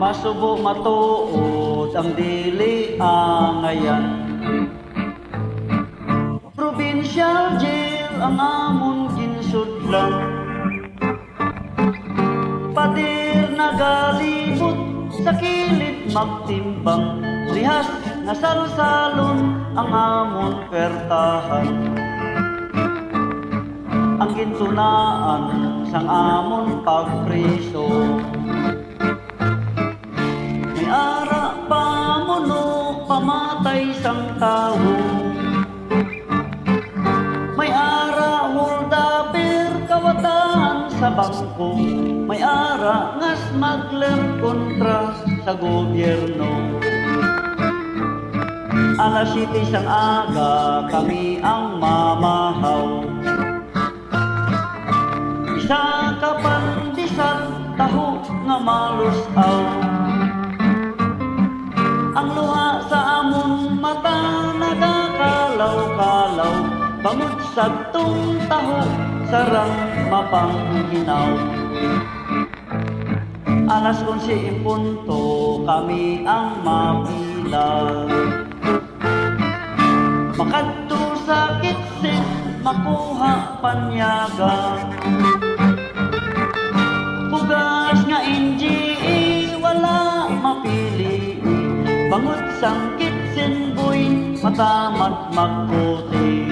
Masubo matuod ang dili angayan. Provincial jail ang amon ginsudlan. Padir nagalibot sa kilid magtimbang. Rihas nga salsalon ang amon pertahan. Ang gintunaan sang amon pagpriso. May ara pa mono pamatay sang tao. May ara huldaper kawatan sa bangko. May ara ngas magler kontra sa gobyerno. Alas 7 sang aga kami ang mamahaw. Isa ka pandisat taho nga malusaw. Ang luha sa amon mata nagakalaw-kalaw. Bangod sabtong taho sarang mapanghinaw. Alas 11 punto kami ang mapila. Makadto sa kitsin makuha panyaga. Pugas nga NGA wala mapili. Bangod sang kitsin boy matamat magputi.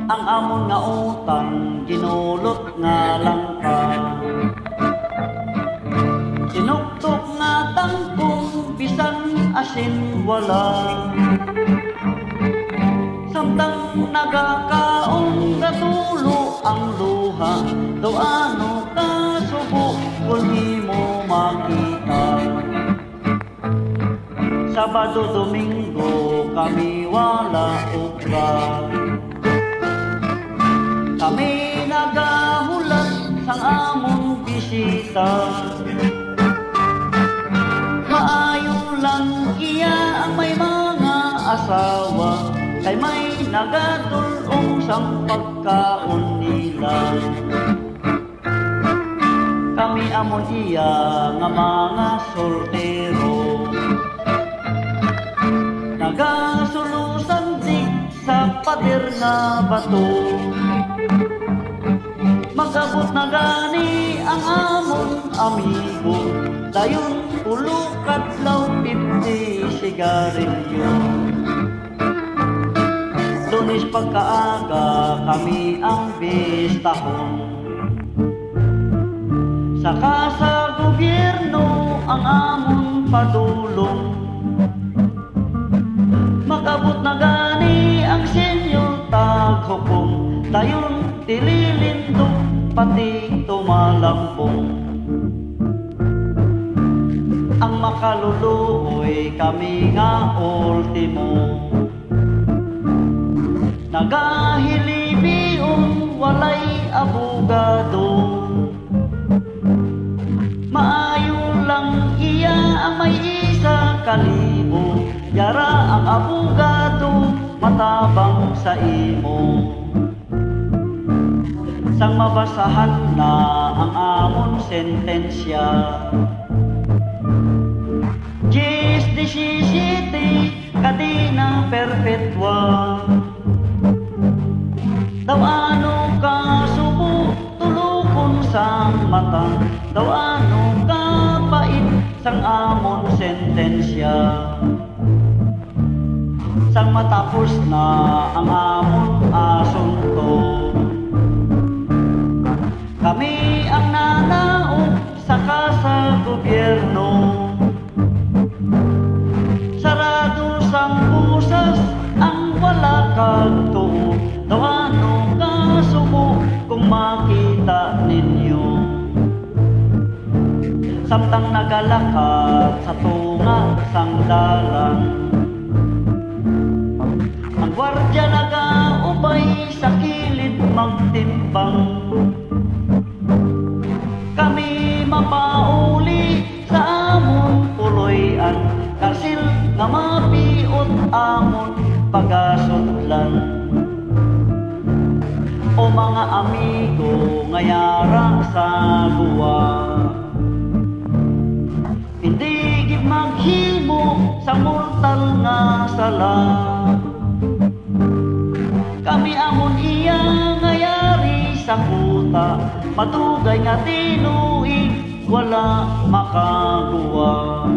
Ang amon nga utang ginulot nga langka. Sinuktok nga tangkong bisan asin wala. Samtang nagakaong katulo ang luha. Daw ano ka subo kung di mo makita. Sabado, Domingo kami wala ubra. Kami nagahulat sang among bisita. Maayo lang iya ang may mga asawa. Kay may nagatulong sang pagkaon nila. Kami amon iya nga mga soltero. Nagasulusan di sa pader nga bato. Magabot na gani ang amon amigo. Dayon ulo katlaw 50 sigarilyo. Lunes pagkaaga kami ang bistahon. Saka sa gobyerno ang amon padulong. Magabot na gani ang senyor taghukom. Dayon tililindog pati tumalampong. Ang makaluluoy kami nga ultimo. Nagahilibiong walay abogado. Maayo lang iya ang may isa kalibo. Yara ang abogado matabang sa imo. Sang mabasahan na ang amon sentensya. 10-17 kadina perpetua. Daw ano ka subo tulukon sang mata. Daw ano ka pait sang amon sentensya. Sang matapos na ang amon asunto. Kami ang nanaog saka sa gobyerno. Sarado sang pusas ang wala kagtuo. Daw ano ka subo kung makita ninyo. Samtang nagalakad sa tunga sang dalang. Ang gwardya nagaubay sa kilid magtimbang. Kami mapauli sa amon puloy-an. Karsil nga mapiot amon pagasudlan. O mga amigo ngayara sa luwa. paghimo sa mortal nga sala. Kami amon iya ngayari sa kuta, matugay nga tinuig wala makaguwa.